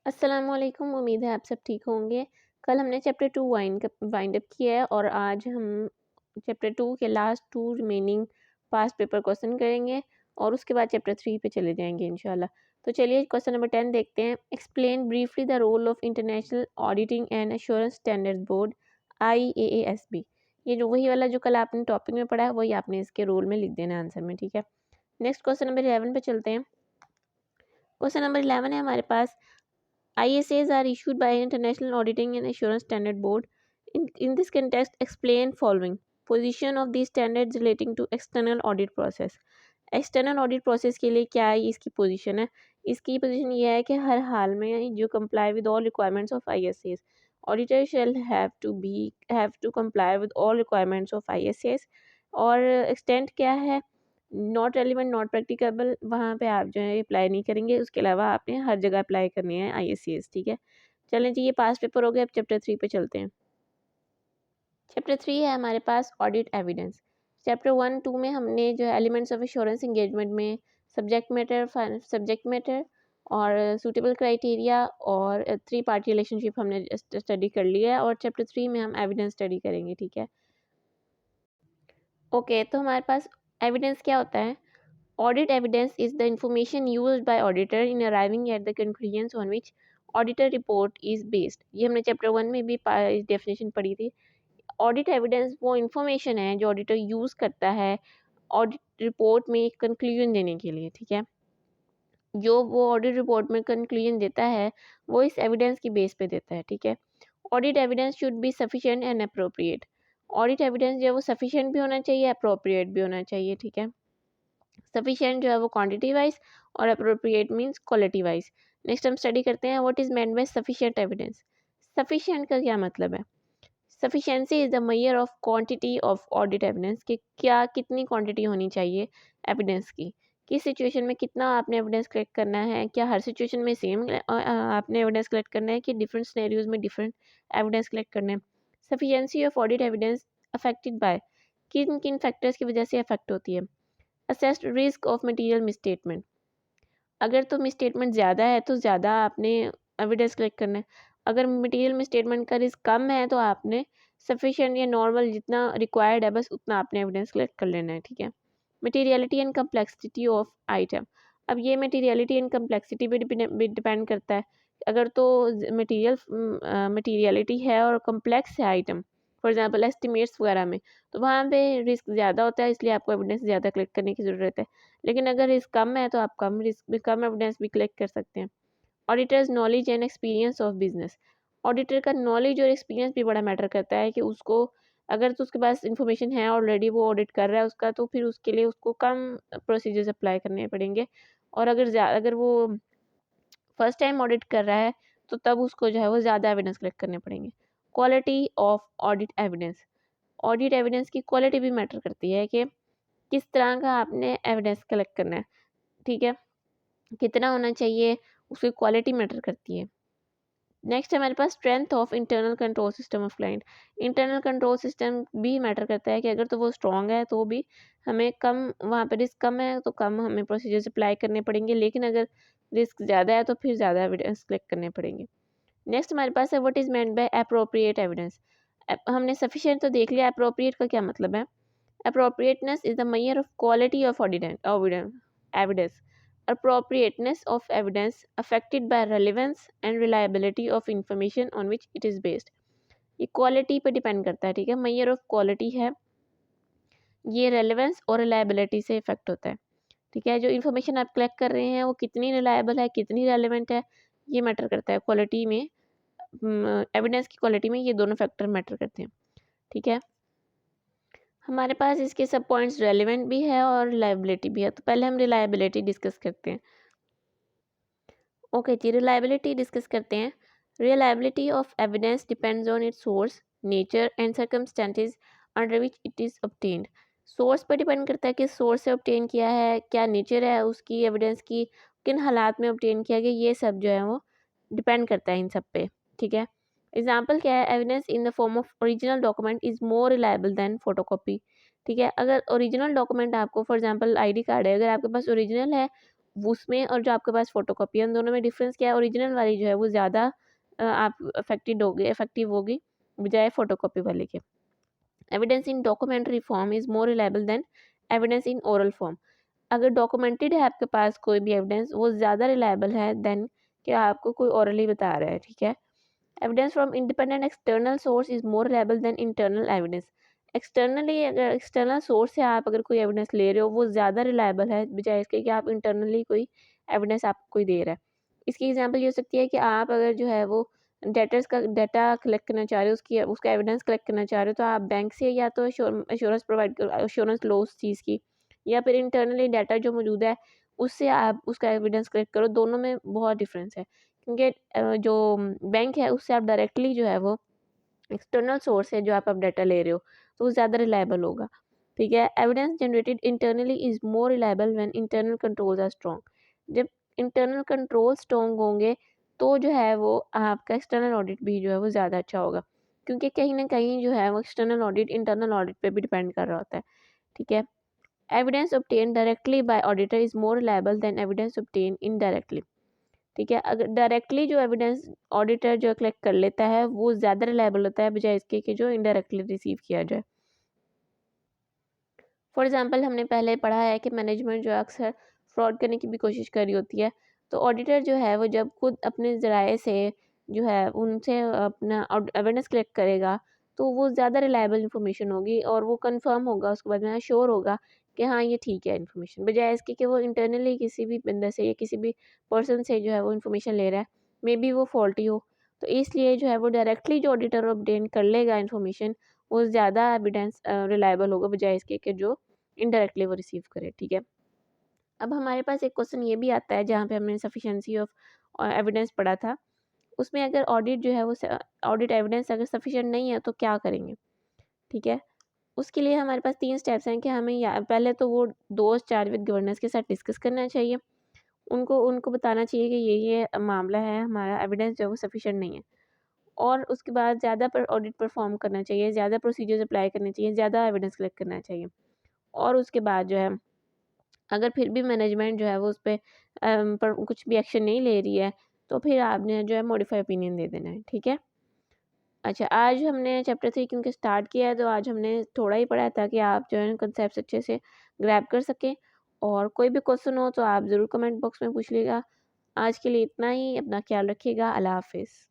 अस्सलामुअलैकुम। उम्मीद है आप सब ठीक होंगे। कल हमने चैप्टर 2 वाइंड अप किया है और आज हम चैप्टर 2 के last 2 remaining past paper question करेंगे और उसके बाद चैप्टर 3 पे चले जाएंगे इंशाल्लाह। तो चलिए क्वेश्चन नंबर 10 देखते हैं। Explain briefly the role of international auditing and assurance standards board IAASB। ये जो वही वाला जो कल आपने टॉपिक में पढ़ा है वही आपने इसके रोल में लिख देना आंसर में, ठीक है। नेक्स्ट क्वेश्चन नंबर 11 पे चलते हैं। क्वेश्चन नंबर 11 है हमारे पास, ISAs are issued by International Auditing and Assurance Standard Board. In this context, explain following. Position of these standards relating to external audit process. External audit process के लिए क्या है इसकी पोजीशन है। इसकी पोजीशन ये है कि हर हाल में जो comply with all requirements of ISAs, auditor shall have to comply with all requirements of ISAs। और एक्सटेंट क्या है, नॉट रेलिवेंट नॉट प्रैक्टिकेबल, वहाँ पे आप जो है अप्लाई नहीं करेंगे, उसके अलावा आपने हर जगह अप्लाई करनी है ISAs, ठीक है। चलें जी, ये पास पेपर हो गया। अब चैप्टर 3 पे चलते हैं। चैप्टर 3 है हमारे पास ऑडिट एविडेंस। चैप्टर 1-2 में हमने जो है एलिमेंट्स ऑफ एश्योरेंस एंगेजमेंट में सब्जेक्ट मैटर और सूटेबल क्राइटेरिया और 3 पार्टी रिलेशनशिप हमने स्टडी कर लिया है और चैप्टर 3 में हम एविडेंस स्टडी करेंगे, ठीक है। ओके, तो हमारे पास एविडेंस क्या होता है। Audit evidence is the information used by auditor in arriving at the conclusions on which auditor report is based। ये हमने चैप्टर 1 में भी डेफिनेशन पढ़ी थी। ऑडिट एविडेंस वो इंफॉर्मेशन है जो ऑडिटर यूज़ करता है ऑडिट रिपोर्ट में कंक्लूजन देने के लिए, ठीक है। जो वो ऑडिट रिपोर्ट में कंक्लूजन देता है वो इस एविडेंस की बेस पे देता है, ठीक है। Audit evidence should be sufficient and appropriate. Audit evidence जो है वो सफिशिएंट भी होना चाहिए, अप्रोप्रिएट भी होना चाहिए, ठीक है। सफिशिएंट जो है वो क्वांटिटी वाइज और appropriate means quality wise. Next हम स्टडी करते हैं what is meant by sufficient evidence. Sufficient का क्या मतलब है। Sufficiency is the measure of quantity of audit evidence, कि क्या कितनी क्वांटिटी होनी चाहिए एविडेंस की, किस सिचुएशन में कितना आपने एविडेंस कलेक्ट करना है, क्या हर सिचुएशन में सेम आपने एविडेंस कलेक्ट करना है कि डिफरेंट सिनेरियोज में डिफरेंट एविडेंस कलेक्ट करना है। Sufficiency of audit evidence affected by, किन किन फैक्टर्स की वजह से अफेक्ट होती है। Assessed risk of material misstatement, अगर तो मिसस्टेटमेंट ज़्यादा है तो ज़्यादा आपने एविडेंस कलेक्ट करना है। अगर मटेरियल मिसस्टेटमेंट का रिस्क कम है तो आपने सफिशिएंट या नॉर्मल जितना रिक्वायर्ड है बस उतना आपने एविडेंस कलेक्ट कर लेना है, ठीक है। Materiality and complexity of item, अब ये मटेरियलिटी एंड कम्प्लेक्सिटी पे डिपेंड करता है। अगर तो मटेरियलिटी है और कम्प्लेक्स है आइटम, फॉर एग्जांपल एस्टिमेट्स वगैरह में, तो वहाँ पे रिस्क ज़्यादा होता है, इसलिए आपको एविडेंस ज़्यादा कलेक्ट करने की ज़रूरत है। लेकिन अगर रिस्क कम है तो आप कम एविडेंस भी कलेक्ट कर सकते हैं। Auditors knowledge and experience of business, auditor का नॉलेज और एक्सपीरियंस भी बड़ा मैटर करता है कि उसको, अगर तो उसके पास इंफॉर्मेशन है ऑलरेडी, वो ऑडिट कर रहा है उसका, तो फिर उसके लिए उसको कम प्रोसीजर्स अप्लाई करने पड़ेंगे। और अगर वो फर्स्ट टाइम ऑडिट कर रहा है तो तब उसको जो है वो ज़्यादा एविडेंस कलेक्ट करने पड़ेंगे। Quality of audit evidence, audit evidence की क्वालिटी भी मैटर करती है कि किस तरह का आपने एविडेंस कलेक्ट करना है, ठीक है, कितना होना चाहिए, उसकी क्वालिटी मैटर करती है। नेक्स्ट हमारे पास strength of internal control system of client, internal control system भी मैटर करता है कि अगर तो वो स्ट्रॉन्ग है तो भी हमें कम, वहाँ पे रिस्क कम है तो कम हमें प्रोसीजर्स अप्लाई करने पड़ेंगे, लेकिन अगर रिस्क ज़्यादा है तो फिर ज़्यादा एविडेंस कलेक्ट करने पड़ेंगे। नेक्स्ट हमारे पास है what is meant by appropriate evidence. हमने सफिशिएंट तो देख लिया, एप्रोप्रिएट का क्या मतलब है। Appropriateness is the measure of quality of evidence. Appropriateness of evidence affected by relevance and reliability of information on which it is based. ये quality पे डिपेंड करता है, ठीक है। मेजर ऑफ क्वालिटी है, ये रेलेवेंस और रिलायबिलिटी से इफेक्ट होता है, ठीक है। जो इन्फॉर्मेशन आप कलेक्ट कर रहे हैं वो कितनी रिलायबल है, कितनी रेलेवेंट है, ये मैटर करता है क्वालिटी में। एविडेंस की क्वालिटी में ये दोनों फैक्टर मैटर करते हैं, ठीक है। हमारे पास इसके सब पॉइंट्स रेलिवेंट भी है और रिलायबिलिटी भी है। तो पहले हम रिलायबिलिटी डिस्कस करते हैं। ओके जी, रिलायबिलिटी डिस्कस करते हैं। Reliability of evidence depends on it's source, nature and circumstances under which it is obtained. Source पर डिपेंड करता है कि सोर्स से ऑब्टेन किया है, क्या नेचर है उसकी एविडेंस की, किन हालात में ऑब्टेन किया गया, ये सब जो है वो डिपेंड करता है इन सब पे, ठीक है। एग्जाम्पल क्या है, evidence in the form of original document is more reliable than photocopy, ठीक है। अगर ओरिजिनल डॉक्यूमेंट आपको, फॉर एग्जाम्पल ID कार्ड है, अगर आपके पास ओरिजिनल है उसमें और जो आपके पास फ़ोटोकॉपी है, उन दोनों में डिफ़रेंस क्या है? ओरिजिनल वाली जो है वो ज़्यादा आप इफ़ेक्टिव होगी बजाय फ़ोटोकॉपी वाले के। Evidence in documentary form is more reliable then evidence in oral form. अगर डॉक्यूमेंटेड है आपके पास कोई भी एविडेंस, वो ज़्यादा रिलायबल है देन कि आपको कोई ओरली बता रहा है, ठीक है? Evidence from independent external source is more reliable then internal evidence. Externally अगर एक्सटर्नल सोर्स से आप अगर कोई एविडेंस ले रहे हो, वो ज़्यादा रिलायबल है बजाय इसके कि आप इंटरनली कोई एविडेंस आपको कोई दे रहा है। इसकी एग्जांपल ये हो सकती है कि आप अगर जो है वो डाटा कलेक्ट करना चाह रहे हो, उसका एविडेंस कलेक्ट करना चाह रहे हो, तो आप बैंक से या तो एश्योरेंस लो उस चीज़ की, या फिर इंटरनली डाटा जो मौजूद है उससे आप उसका एविडेंस कलेक्ट करो। दोनों में बहुत डिफरेंस है, क्योंकि जो बैंक है उससे आप डायरेक्टली जो है वो एक्सटर्नल सोर्स है जो आप डाटा ले रहे हो, तो वो ज़्यादा रिलायबल होगा, ठीक है? Evidence generated internally is more reliable when internal controls are strong. जब इंटरनल कंट्रोल स्ट्रॉन्ग होंगे तो जो है वो आपका एक्सटर्नल ऑडिट भी जो है वो ज़्यादा अच्छा होगा, क्योंकि कहीं न कहीं जो है वो एक्सटर्नल ऑडिट इंटरनल ऑडिट पे भी डिपेंड कर रहा होता है, ठीक है? Evidence obtained directly by auditor is more reliable then evidence obtained indirectly. ठीक है? अगर डायरेक्टली जो एविडेंस ऑडिटर जो कलेक्ट कर लेता है, वो ज़्यादा रिलायबल होता है बजाय इसके कि जो इनडायरेक्टली रिसीव किया जाए। फॉर एग्ज़ाम्पल हमने पहले पढ़ा है कि मैनेजमेंट जो है अक्सर फ्रॉड करने की भी कोशिश कर रही होती है। तो ऑडिटर जो है वो जब खुद अपने ज़राए से जो है उनसे अपना एविडेंस कलेक्ट करेगा, तो वो ज़्यादा रिलायबल इन्फॉर्मेशन होगी और वो कन्फर्म होगा, उसके बाद में श्योर होगा कि हाँ, ये ठीक है इन्फॉर्मेशन, बजाय इसके कि वो इंटरनली किसी भी बंदे से या किसी भी पर्सन से जो है वो इन्फॉर्मेशन ले रहा है, मेबी वो फॉल्टी हो। तो इसलिए जो है वो डायरेक्टली जो ऑडिटर ऑब्टेन कर लेगा इन्फॉर्मेशन, वो ज़्यादा एविडेंस रिलायबल होगा बजाय इसके कि जो इनडायरेक्टली वो रिसीव करे, ठीक है? अब हमारे पास एक क्वेश्चन ये भी आता है जहाँ पे हमने सफिशिएंसी ऑफ एविडेंस पढ़ा था। उसमें अगर ऑडिट जो है वो ऑडिट एविडेंस अगर सफिशिएंट नहीं है तो क्या करेंगे? ठीक है? उसके लिए हमारे पास 3 स्टेप्स हैं कि हमें या पहले तो वो दोस्त चार्ज विद गवर्नेंस के साथ डिस्कस करना चाहिए। उनको उनको बताना चाहिए कि ये मामला है, हमारा एविडेंस जो है वो सफिशिएंट नहीं है। और उसके बाद ज़्यादा पर ऑडिट परफॉर्म करना चाहिए, ज़्यादा प्रोसीजर्स अप्लाई करने चाहिए, ज़्यादा एविडेंस कलेक्ट करना चाहिए। और उसके बाद जो है अगर फिर भी मैनेजमेंट जो है वो उस पे पर कुछ भी एक्शन नहीं ले रही है, तो फिर आपने जो है मॉडिफाई ओपिनियन दे देना है, ठीक है? अच्छा, आज हमने चैप्टर 3 क्योंकि स्टार्ट किया है, तो आज हमने थोड़ा ही पढ़ा है ताकि आप जो है कॉन्सेप्ट्स अच्छे से ग्रैब कर सकें। और कोई भी क्वेश्चन हो तो आप ज़रूर कमेंट बॉक्स में पूछ लीजिएगा। आज के लिए इतना ही, अपना ख्याल रखिएगा। अल्लाह हाफ़िज़।